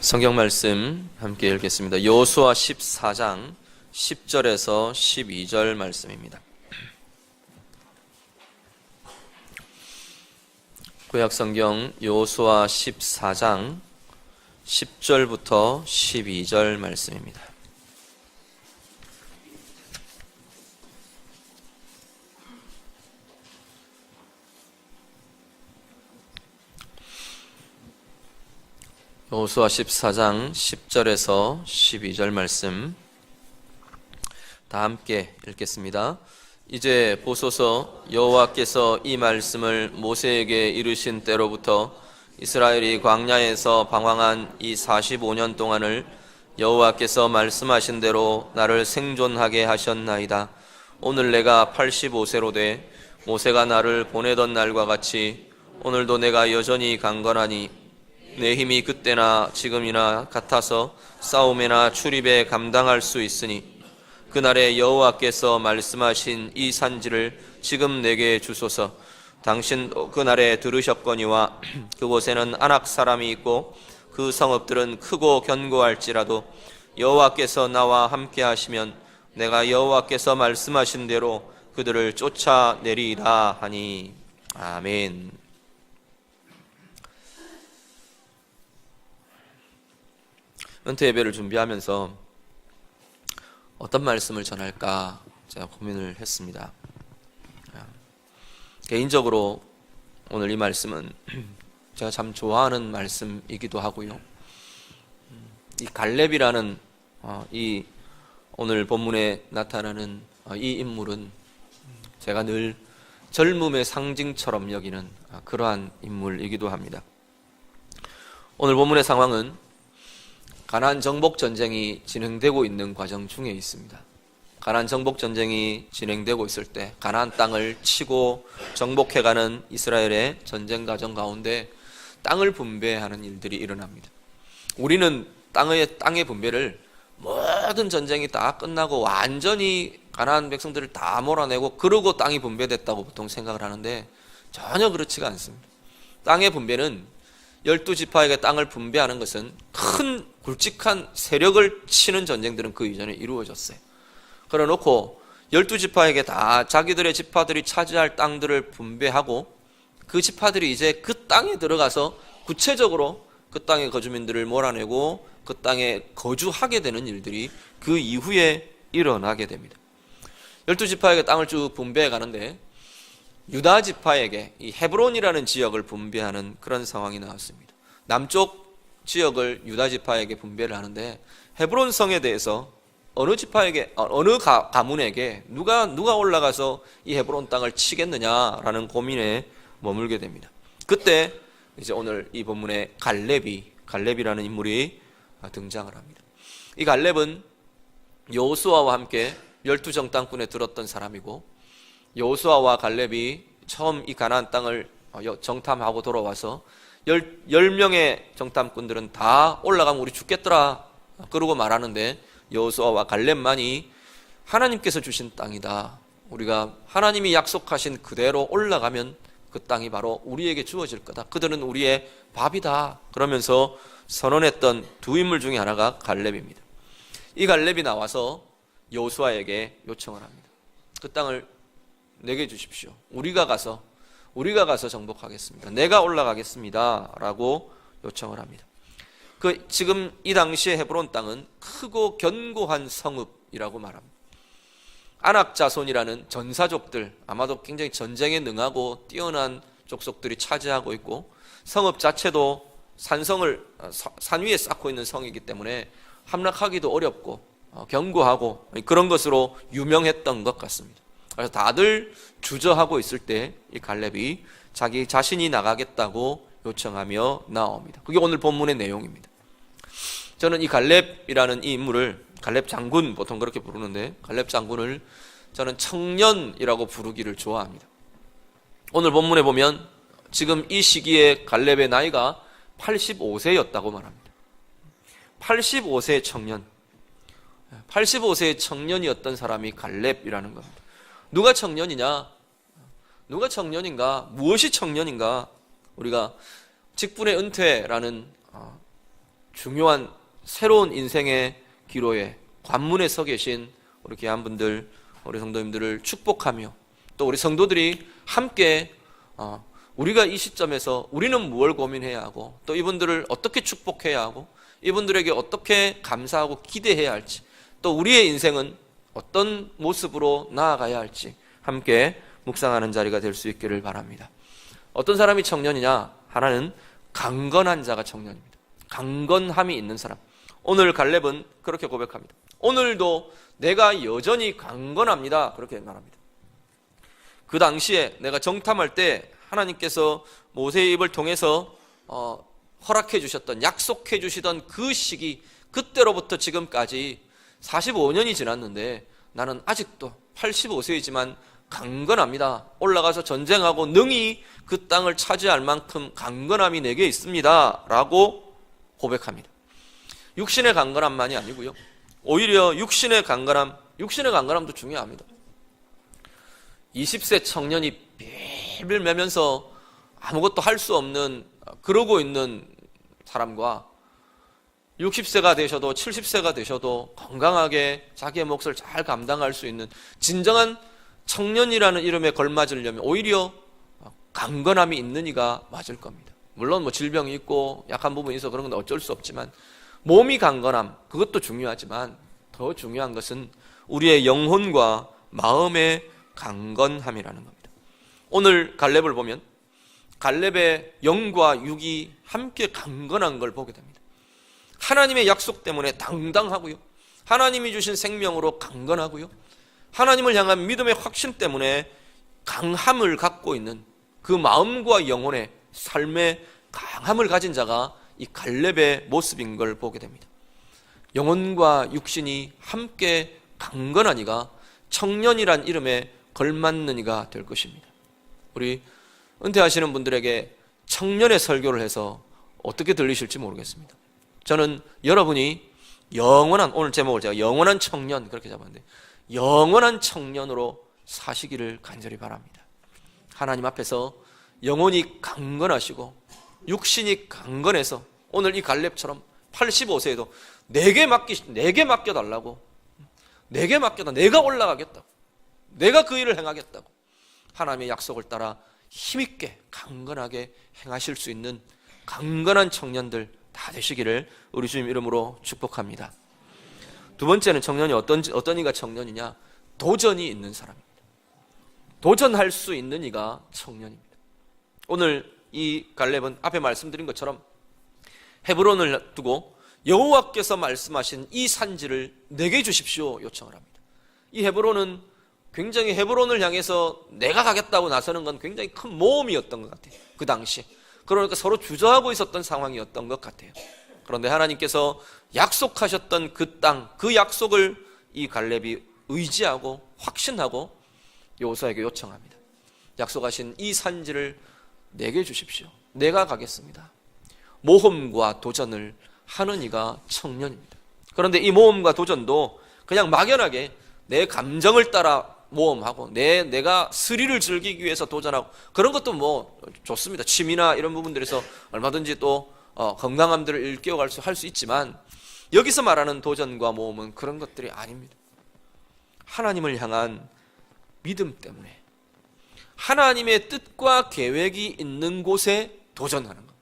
성경 말씀 함께 읽겠습니다. 여호수아 14장 10절에서 12절 말씀입니다. 구약 성경 여호수아 14장 10절부터 12절 말씀입니다. 여호수아 14장 10절에서 12절 말씀 다 함께 읽겠습니다. 이제 보소서, 여호와께서 이 말씀을 모세에게 이르신 때로부터 이스라엘이 광야에서 방황한 이 45년 동안을 여호와께서 말씀하신 대로 나를 생존하게 하셨나이다. 오늘 내가 85세로 돼 모세가 나를 보내던 날과 같이 오늘도 내가 여전히 강건하니 내 힘이 그때나 지금이나 같아서 싸움이나 출입에 감당할 수 있으니 그날에 여호와께서 말씀하신 이 산지를 지금 내게 주소서. 당신도 그날에 들으셨거니와 그곳에는 아낙 사람이 있고 그 성읍들은 크고 견고할지라도 여호와께서 나와 함께 하시면 내가 여호와께서 말씀하신 대로 그들을 쫓아내리이다 하니. 아멘. 은퇴 예배를 준비하면서 어떤 말씀을 전할까 제가 고민을 했습니다. 개인적으로 오늘 이 말씀은 제가 참 좋아하는 말씀이기도 하고요. 이 갈렙이라는 이 오늘 본문에 나타나는 이 인물은 제가 늘 젊음의 상징처럼 여기는 그러한 인물이기도 합니다. 오늘 본문의 상황은 가나안 정복 전쟁이 진행되고 있는 과정 중에 있습니다. 가나안 정복 전쟁이 진행되고 있을 때 가나안 땅을 치고 정복해가는 이스라엘의 전쟁 과정 가운데 땅을 분배하는 일들이 일어납니다. 우리는 땅의 분배를 모든 전쟁이 다 끝나고 완전히 가나안 백성들을 다 몰아내고 그러고 땅이 분배됐다고 보통 생각을 하는데 전혀 그렇지가 않습니다. 땅의 분배는 12지파에게 땅을 분배하는 것은 큰 굵직한 세력을 치는 전쟁들은 그 이전에 이루어졌어요. 그래 놓고 12지파에게 다 자기들의 지파들이 차지할 땅들을 분배하고 그 지파들이 이제 그 땅에 들어가서 구체적으로 그 땅의 거주민들을 몰아내고 그 땅에 거주하게 되는 일들이 그 이후에 일어나게 됩니다. 12지파에게 땅을 쭉 분배해 가는데 유다 지파에게 이 헤브론이라는 지역을 분배하는 그런 상황이 나왔습니다. 남쪽 지역을 유다 지파에게 분배를 하는데 헤브론 성에 대해서 어느 지파에게 어느 가문에게 누가 올라가서 이 헤브론 땅을 치겠느냐라는 고민에 머물게 됩니다. 그때 이제 오늘 이 본문에 갈렙이라는 인물이 등장을 합니다. 이 갈렙은 여호수아와 함께 12정탐꾼에 들었던 사람이고 여호수아와 갈렙이 처음 이 가나안 땅을 정탐하고 돌아와서 10명의 정탐꾼들은 다 올라가면 우리 죽겠더라 그러고 말하는데 여호수아와 갈렙만이 하나님께서 주신 땅이다. 우리가 하나님이 약속하신 그대로 올라가면 그 땅이 바로 우리에게 주어질 거다. 그들은 우리의 밥이다. 그러면서 선언했던 두 인물 중에 하나가 갈렙입니다. 이 갈렙이 나와서 여호수아에게 요청을 합니다. 그 땅을 내게 주십시오. 우리가 가서 정복하겠습니다. 내가 올라가겠습니다. 라고 요청을 합니다. 지금 이 당시에 헤브론 땅은 크고 견고한 성읍이라고 말합니다. 아낙 자손이라는 전사족들, 아마도 굉장히 전쟁에 능하고 뛰어난 족속들이 차지하고 있고 성읍 자체도 산 위에 쌓고 있는 성이기 때문에 함락하기도 어렵고 견고하고 그런 것으로 유명했던 것 같습니다. 그래서 다들 주저하고 있을 때 이 갈렙이 자기 자신이 나가겠다고 요청하며 나옵니다. 그게 오늘 본문의 내용입니다. 저는 이 갈렙이라는 이 인물을 갈렙 장군 보통 그렇게 부르는데 갈렙 장군을 저는 청년이라고 부르기를 좋아합니다. 오늘 본문에 보면 지금 이 시기에 갈렙의 나이가 85세였다고 말합니다. 85세의 청년, 85세의 청년이었던 사람이 갈렙이라는 겁니다. 누가 청년이냐? 누가 청년인가? 무엇이 청년인가? 우리가 직분의 은퇴라는 중요한 새로운 인생의 기로에 관문에 서 계신 우리 귀한 분들, 우리 성도님들을 축복하며 또 우리 성도들이 함께 우리가 이 시점에서 우리는 무엇을 고민해야 하고 또 이분들을 어떻게 축복해야 하고 이분들에게 어떻게 감사하고 기대해야 할지 또 우리의 인생은 어떤 모습으로 나아가야 할지 함께 묵상하는 자리가 될 수 있기를 바랍니다. 어떤 사람이 청년이냐? 하나는 강건한 자가 청년입니다. 강건함이 있는 사람. 오늘 갈렙은 그렇게 고백합니다. 오늘도 내가 여전히 강건합니다. 그렇게 말합니다. 그 당시에 내가 정탐할 때 하나님께서 모세의 입을 통해서 허락해 주셨던, 약속해 주시던 그 시기, 그때로부터 지금까지 45년이 지났는데 나는 아직도 85세이지만 강건합니다. 올라가서 전쟁하고 능히 그 땅을 차지할 만큼 강건함이 내게 있습니다. 라고 고백합니다. 육신의 강건함만이 아니고요. 오히려 육신의 강건함도 중요합니다. 20세 청년이 빌빌 매면서 아무것도 할 수 없는 그러고 있는 사람과 60세가 되셔도 70세가 되셔도 건강하게 자기의 몫을 잘 감당할 수 있는 진정한 청년이라는 이름에 걸맞으려면 오히려 강건함이 있는 이가 맞을 겁니다. 물론 뭐 질병이 있고 약한 부분이 있어 그런 건 어쩔 수 없지만 몸이 강건함, 그것도 중요하지만 더 중요한 것은 우리의 영혼과 마음의 강건함이라는 겁니다. 오늘 갈렙을 보면 갈렙의 영과 육이 함께 강건한 걸 보게 됩니다. 하나님의 약속 때문에 당당하고요, 하나님이 주신 생명으로 강건하고요, 하나님을 향한 믿음의 확신 때문에 강함을 갖고 있는 그 마음과 영혼의 삶의 강함을 가진 자가 이 갈렙의 모습인 걸 보게 됩니다. 영혼과 육신이 함께 강건한 이가 청년이란 이름에 걸맞는 이가 될 것입니다. 우리 은퇴하시는 분들에게 청년의 설교를 해서 어떻게 들리실지 모르겠습니다. 저는 여러분이 영원한, 오늘 제목을 제가 영원한 청년 그렇게 잡았는데 영원한 청년으로 사시기를 간절히 바랍니다. 하나님 앞에서 영혼이 강건하시고 육신이 강건해서 오늘 이 갈렙처럼 85세에도 내게 맡겨달라고, 내게 맡겨다, 내가 올라가겠다고, 내가 그 일을 행하겠다고 하나님의 약속을 따라 힘있게 강건하게 행하실 수 있는 강건한 청년들 다 되시기를 우리 주님 이름으로 축복합니다. 두 번째는 청년이 어떤 이가 청년이냐? 도전이 있는 사람입니다. 도전할 수 있는 이가 청년입니다. 오늘 이 갈렙은 앞에 말씀드린 것처럼 헤브론을 두고 여호와께서 말씀하신 이 산지를 내게 주십시오 요청을 합니다. 이 헤브론은 굉장히 헤브론을 향해서 내가 가겠다고 나서는 건 굉장히 큰 모험이었던 것 같아요. 그 당시. 그러니까 서로 주저하고 있었던 상황이었던 것 같아요. 그런데 하나님께서 약속하셨던 그 땅, 그 약속을 이 갈렙이 의지하고 확신하고 여호수아에게 요청합니다. 약속하신 이 산지를 내게 주십시오. 내가 가겠습니다. 모험과 도전을 하는 이가 청년입니다. 그런데 이 모험과 도전도 그냥 막연하게 내 감정을 따라 모험하고 내가 스릴을 즐기기 위해서 도전하고 그런 것도 뭐 좋습니다. 취미나 이런 부분들에서 얼마든지 또 건강함들을 일깨워갈 할 수 있지만 여기서 말하는 도전과 모험은 그런 것들이 아닙니다. 하나님을 향한 믿음 때문에 하나님의 뜻과 계획이 있는 곳에 도전하는 겁니다.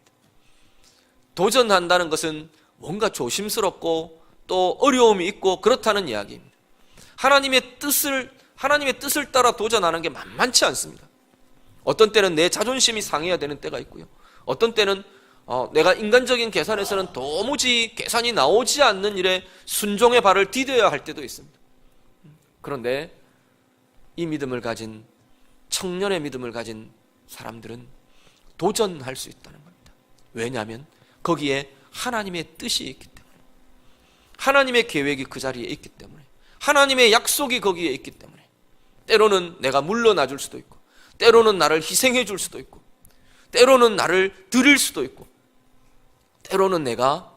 도전한다는 것은 뭔가 조심스럽고 또 어려움이 있고 그렇다는 이야기입니다. 하나님의 뜻을 따라 도전하는 게 만만치 않습니다. 어떤 때는 내 자존심이 상해야 되는 때가 있고요, 어떤 때는 내가 인간적인 계산에서는 도무지 계산이 나오지 않는 일에 순종의 발을 디뎌야 할 때도 있습니다. 그런데 이 믿음을 가진, 청년의 믿음을 가진 사람들은 도전할 수 있다는 겁니다. 왜냐하면 거기에 하나님의 뜻이 있기 때문에, 하나님의 계획이 그 자리에 있기 때문에, 하나님의 약속이 거기에 있기 때문에 때로는 내가 물러나 줄 수도 있고, 때로는 나를 희생해 줄 수도 있고, 때로는 나를 드릴 수도 있고, 때로는 내가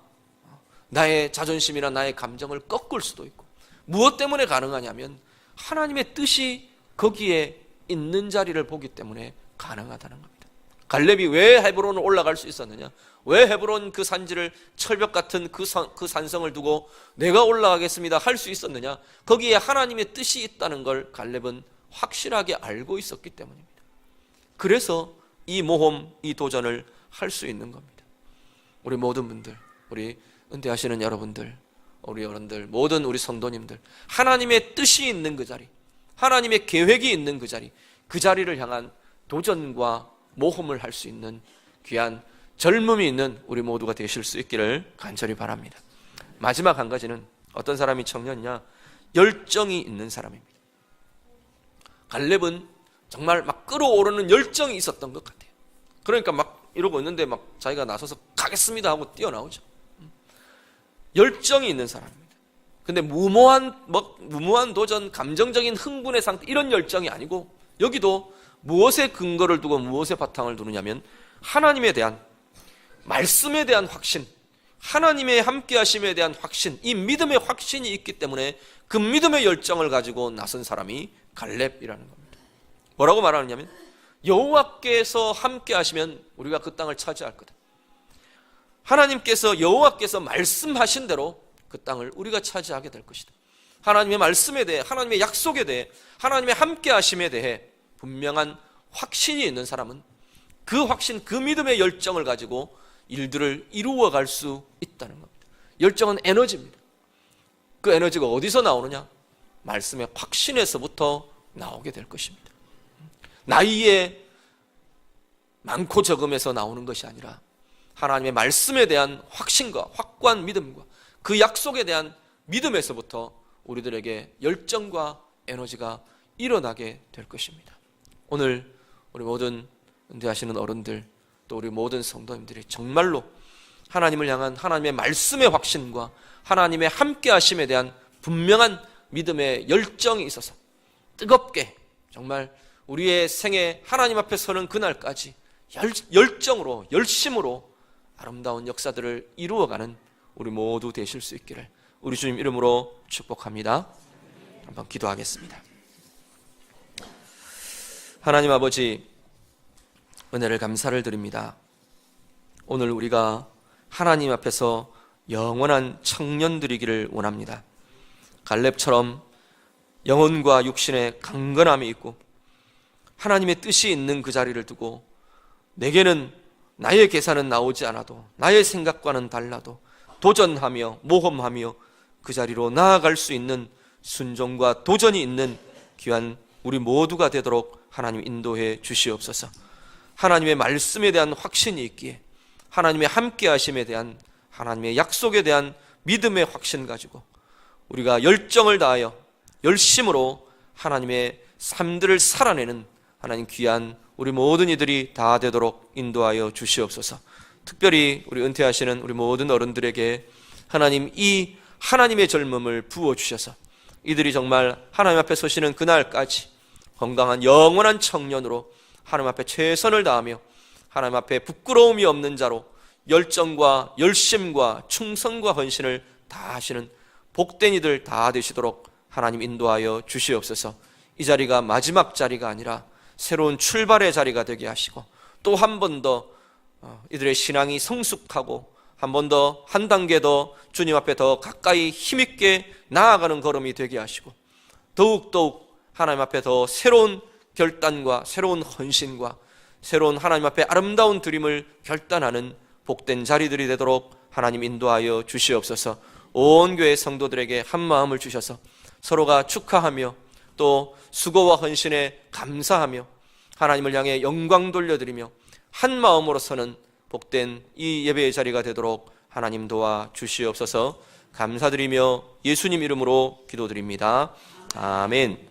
나의 자존심이나 나의 감정을 꺾을 수도 있고, 무엇 때문에 가능하냐면 하나님의 뜻이 거기에 있는 자리를 보기 때문에 가능하다는 겁니다. 갈렙이 왜 헤브론을 올라갈 수 있었느냐? 왜 헤브론 그 산지를 철벽 같은 그 산성을 두고 내가 올라가겠습니다 할 수 있었느냐? 거기에 하나님의 뜻이 있다는 걸 갈렙은 확실하게 알고 있었기 때문입니다. 그래서 이 모험, 이 도전을 할 수 있는 겁니다. 우리 모든 분들, 우리 은퇴하시는 여러분들, 우리 어른들, 모든 우리 성도님들, 하나님의 뜻이 있는 그 자리, 하나님의 계획이 있는 그 자리, 그 자리를 향한 도전과 모험을 할 수 있는 귀한 젊음이 있는 우리 모두가 되실 수 있기를 간절히 바랍니다. 마지막 한 가지는 어떤 사람이 청년이냐? 열정이 있는 사람입니다. 갈렙은 정말 막 끌어오르는 열정이 있었던 것 같아요. 그러니까 막 이러고 있는데 막 자기가 나서서 가겠습니다 하고 뛰어나오죠. 열정이 있는 사람입니다. 근데 무모한 도전, 감정적인 흥분의 상태, 이런 열정이 아니고, 여기도 무엇에 근거를 두고 무엇에 바탕을 두느냐면 하나님에 대한, 말씀에 대한 확신, 하나님의 함께하심에 대한 확신, 이 믿음의 확신이 있기 때문에 그 믿음의 열정을 가지고 나선 사람이 갈렙이라는 겁니다. 뭐라고 말하느냐면 여호와께서 함께하시면 우리가 그 땅을 차지할 거다. 하나님께서, 여호와께서 말씀하신 대로 그 땅을 우리가 차지하게 될 것이다. 하나님의 말씀에 대해, 하나님의 약속에 대해, 하나님의 함께하심에 대해 분명한 확신이 있는 사람은 그 확신, 그 믿음의 열정을 가지고 일들을 이루어갈 수 있다는 겁니다. 열정은 에너지입니다. 그 에너지가 어디서 나오느냐? 말씀의 확신에서부터 나오게 될 것입니다. 나이에 많고 적음에서 나오는 것이 아니라 하나님의 말씀에 대한 확신과 확고한 믿음과 그 약속에 대한 믿음에서부터 우리들에게 열정과 에너지가 일어나게 될 것입니다. 오늘 우리 모든 은퇴하시는 어른들, 또 우리 모든 성도님들이 정말로 하나님을 향한 하나님의 말씀의 확신과 하나님의 함께하심에 대한 분명한 믿음의 열정이 있어서 뜨겁게 정말 우리의 생에 하나님 앞에 서는 그날까지 열정으로, 열심으로 아름다운 역사들을 이루어가는 우리 모두 되실 수 있기를 우리 주님 이름으로 축복합니다. 한번 기도하겠습니다. 하나님 아버지, 은혜를 감사를 드립니다. 오늘 우리가 하나님 앞에서 영원한 청년들이기를 원합니다. 갈렙처럼 영혼과 육신의 강건함이 있고 하나님의 뜻이 있는 그 자리를 두고 내게는 나의 계산은 나오지 않아도, 나의 생각과는 달라도 도전하며 모험하며 그 자리로 나아갈 수 있는 순종과 도전이 있는 귀한 우리 모두가 되도록 하나님 인도해 주시옵소서. 하나님의 말씀에 대한 확신이 있기에 하나님의 함께하심에 대한, 하나님의 약속에 대한 믿음의 확신 가지고 우리가 열정을 다하여 열심으로 하나님의 삶들을 살아내는 하나님 귀한 우리 모든 이들이 다 되도록 인도하여 주시옵소서. 특별히 우리 은퇴하시는 우리 모든 어른들에게 하나님, 이 하나님의 젊음을 부어주셔서 이들이 정말 하나님 앞에 서시는 그날까지 건강한 영원한 청년으로 하나님 앞에 최선을 다하며 하나님 앞에 부끄러움이 없는 자로 열정과 열심과 충성과 헌신을 다 하시는 복된 이들 다 되시도록 하나님 인도하여 주시옵소서. 이 자리가 마지막 자리가 아니라 새로운 출발의 자리가 되게 하시고, 또 한 번 더 이들의 신앙이 성숙하고 한 번 더, 한 단계 더 주님 앞에 더 가까이 힘있게 나아가는 걸음이 되게 하시고, 더욱더욱 하나님 앞에 더 새로운 결단과 새로운 헌신과 새로운 하나님 앞에 아름다운 드림을 결단하는 복된 자리들이 되도록 하나님 인도하여 주시옵소서. 온 교회 성도들에게 한 마음을 주셔서 서로가 축하하며 또 수고와 헌신에 감사하며 하나님을 향해 영광 돌려드리며 한 마음으로 서는 복된 이 예배의 자리가 되도록 하나님 도와 주시옵소서. 감사드리며 예수님 이름으로 기도드립니다. 아멘.